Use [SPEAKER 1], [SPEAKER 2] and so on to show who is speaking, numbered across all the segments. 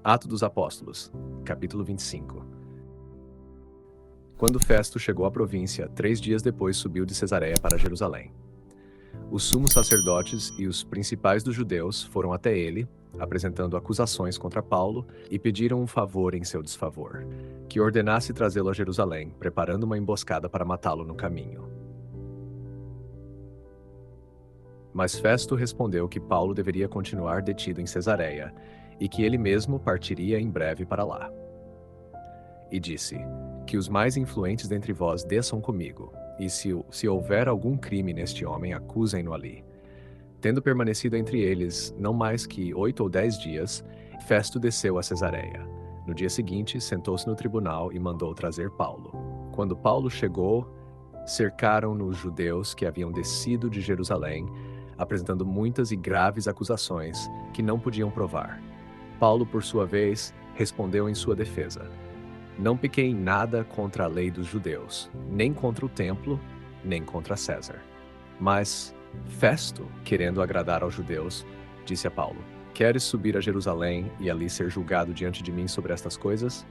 [SPEAKER 1] Atos dos Apóstolos, capítulo 25. Quando Festo chegou à província, 3 dias depois subiu de Cesareia para Jerusalém. Os sumos sacerdotes e os principais dos judeus foram até ele, apresentando acusações contra Paulo, e pediram um favor em seu desfavor, que ordenasse trazê-lo a Jerusalém, preparando uma emboscada para matá-lo no caminho. Mas Festo respondeu que Paulo deveria continuar detido em Cesareia, e que ele mesmo partiria em breve para lá. E disse: que os mais influentes dentre vós desçam comigo, e se houver algum crime neste homem, acusem-no ali. Tendo permanecido entre eles não mais que 8 ou 10 dias, Festo desceu a Cesareia. No dia seguinte, sentou-se no tribunal e mandou trazer Paulo. Quando Paulo chegou, cercaram-no os judeus que haviam descido de Jerusalém, apresentando muitas e graves acusações que não podiam provar. Paulo, por sua vez, respondeu em sua defesa: não pequei em nada contra a lei dos judeus, nem contra o templo, nem contra César. Mas Festo, querendo agradar aos judeus, disse a Paulo: queres subir a Jerusalém e ali ser julgado diante de mim sobre estas coisas?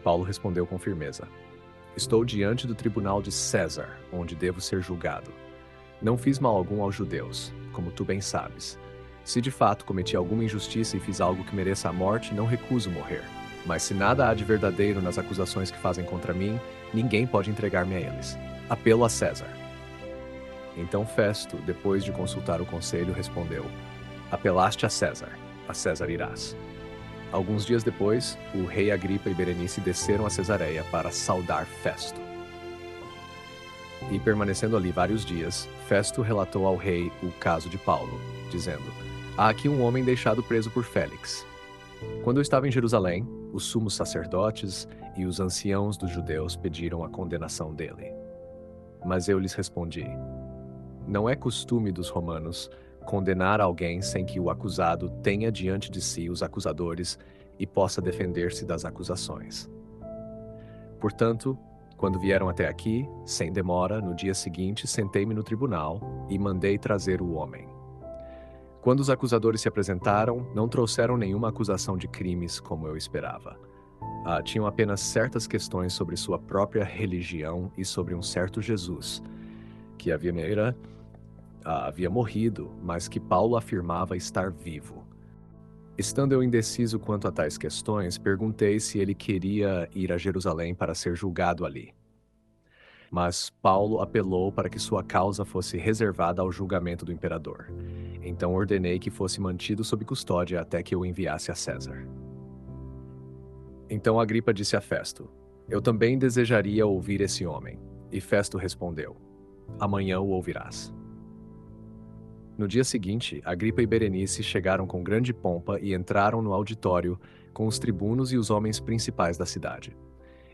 [SPEAKER 1] Paulo respondeu com firmeza: estou diante do tribunal de César, onde devo ser julgado. Não fiz mal algum aos judeus, como tu bem sabes. Se de fato cometi alguma injustiça e fiz algo que mereça a morte, não recuso morrer. Mas se nada há de verdadeiro nas acusações que fazem contra mim, ninguém pode entregar-me a eles. Apelo a César. Então Festo, depois de consultar o conselho, respondeu: apelaste a César irás. Alguns dias depois, o rei Agripa e Berenice desceram a Cesareia para saudar Festo. E permanecendo ali vários dias, Festo relatou ao rei o caso de Paulo, dizendo: há aqui um homem deixado preso por Félix. Quando eu estava em Jerusalém, os sumos sacerdotes e os anciãos dos judeus pediram a condenação dele. Mas eu lhes respondi: não é costume dos romanos condenar alguém sem que o acusado tenha diante de si os acusadores e possa defender-se das acusações. Portanto, quando vieram até aqui, sem demora, no dia seguinte sentei-me no tribunal e mandei trazer o homem. Quando os acusadores se apresentaram, não trouxeram nenhuma acusação de crimes como eu esperava. Tinham apenas certas questões sobre sua própria religião e sobre um certo Jesus, que havia morrido, mas que Paulo afirmava estar vivo. Estando eu indeciso quanto a tais questões, perguntei se ele queria ir a Jerusalém para ser julgado ali. Mas Paulo apelou para que sua causa fosse reservada ao julgamento do imperador. Então ordenei que fosse mantido sob custódia até que eu o enviasse a César. Então Agripa disse a Festo: eu também desejaria ouvir esse homem. E Festo respondeu: amanhã o ouvirás. No dia seguinte, Agripa e Berenice chegaram com grande pompa e entraram no auditório com os tribunos e os homens principais da cidade.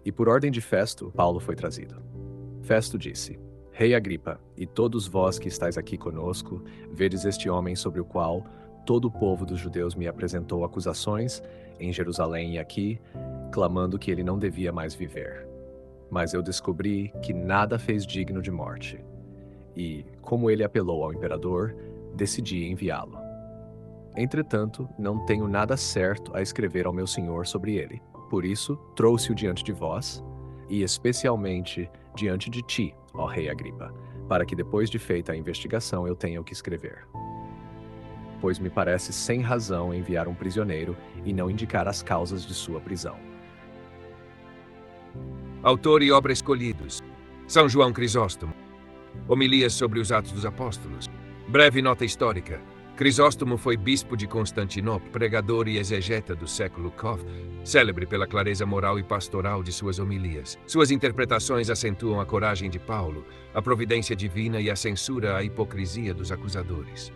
[SPEAKER 1] E por ordem de Festo, Paulo foi trazido. Festo disse: Rei Agripa, e todos vós que estáis aqui conosco, vedes este homem sobre o qual todo o povo dos judeus me apresentou acusações, em Jerusalém e aqui, clamando que ele não devia mais viver. Mas eu descobri que nada fez digno de morte. E, como ele apelou ao imperador, decidi enviá-lo. Entretanto, não tenho nada certo a escrever ao meu senhor sobre ele. Por isso, trouxe-o diante de vós, e especialmente diante de ti, ó rei Agripa, para que depois de feita a investigação eu tenha o que escrever. Pois me parece sem razão enviar um prisioneiro e não indicar as causas de sua prisão.
[SPEAKER 2] Autor e obra escolhidos: São João Crisóstomo. Homilias sobre os Atos dos Apóstolos. Breve nota histórica. Crisóstomo foi bispo de Constantinopla, pregador e exegeta do século IV, célebre pela clareza moral e pastoral de suas homilias. Suas interpretações acentuam a coragem de Paulo, a providência divina e a censura à hipocrisia dos acusadores.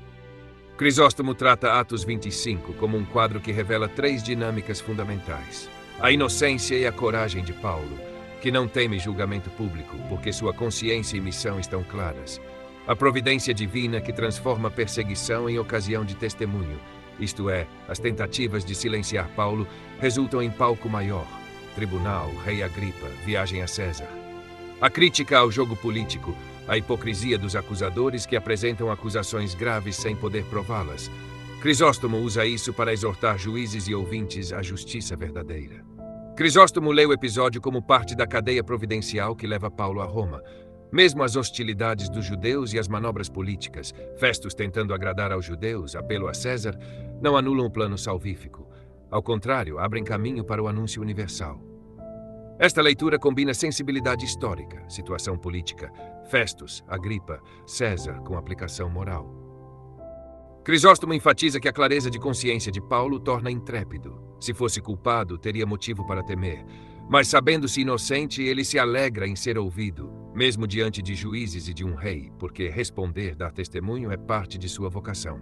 [SPEAKER 2] Crisóstomo trata Atos 25 como um quadro que revela 3 dinâmicas fundamentais: a inocência e a coragem de Paulo, que não teme julgamento público, porque sua consciência e missão estão claras; a providência divina que transforma perseguição em ocasião de testemunho, isto é, as tentativas de silenciar Paulo resultam em palco maior, tribunal, rei Agripa, viagem a César; a crítica ao jogo político, a hipocrisia dos acusadores que apresentam acusações graves sem poder prová-las, Crisóstomo usa isso para exortar juízes e ouvintes à justiça verdadeira. Crisóstomo lê o episódio como parte da cadeia providencial que leva Paulo a Roma. Mesmo as hostilidades dos judeus e as manobras políticas, Festus tentando agradar aos judeus, apelo a César, não anulam o plano salvífico. Ao contrário, abrem caminho para o anúncio universal. Esta leitura combina sensibilidade histórica, situação política, Festus, Agripa, César com aplicação moral. Crisóstomo enfatiza que a clareza de consciência de Paulo torna intrépido. Se fosse culpado, teria motivo para temer. Mas sabendo-se inocente, ele se alegra em ser ouvido, mesmo diante de juízes e de um rei, porque responder, dar testemunho é parte de sua vocação.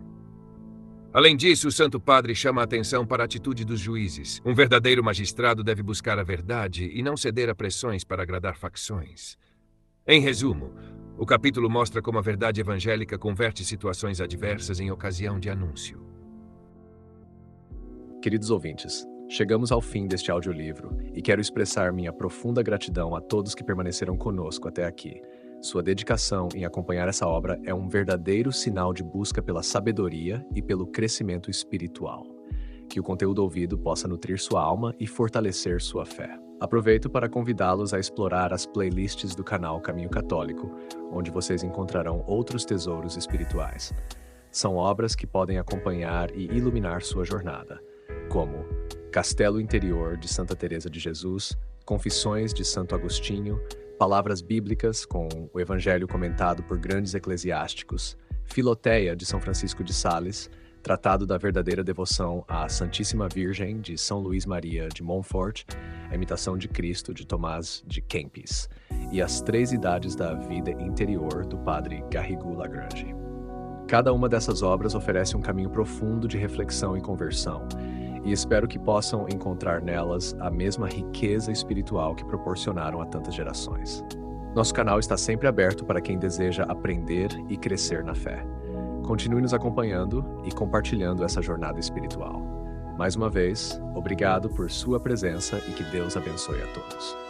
[SPEAKER 2] Além disso, o Santo Padre chama a atenção para a atitude dos juízes. Um verdadeiro magistrado deve buscar a verdade e não ceder a pressões para agradar facções. Em resumo, o capítulo mostra como a verdade evangélica converte situações adversas em ocasião de anúncio.
[SPEAKER 1] Queridos ouvintes, chegamos ao fim deste audiolivro e quero expressar minha profunda gratidão a todos que permaneceram conosco até aqui. Sua dedicação em acompanhar essa obra é um verdadeiro sinal de busca pela sabedoria e pelo crescimento espiritual. Que o conteúdo ouvido possa nutrir sua alma e fortalecer sua fé. Aproveito para convidá-los a explorar as playlists do canal Caminho Católico, onde vocês encontrarão outros tesouros espirituais. São obras que podem acompanhar e iluminar sua jornada, como Castelo Interior de Santa Teresa de Jesus, Confissões de Santo Agostinho, Palavras Bíblicas com o Evangelho comentado por grandes eclesiásticos, Filoteia de São Francisco de Sales, Tratado da Verdadeira Devoção à Santíssima Virgem de São Luís Maria de Montfort, A Imitação de Cristo de Tomás de Kempis e As Três Idades da Vida Interior do Padre Garrigou Lagrange. Cada uma dessas obras oferece um caminho profundo de reflexão e conversão, e espero que possam encontrar nelas a mesma riqueza espiritual que proporcionaram a tantas gerações. Nosso canal está sempre aberto para quem deseja aprender e crescer na fé. Continue nos acompanhando e compartilhando essa jornada espiritual. Mais uma vez, obrigado por sua presença e que Deus abençoe a todos.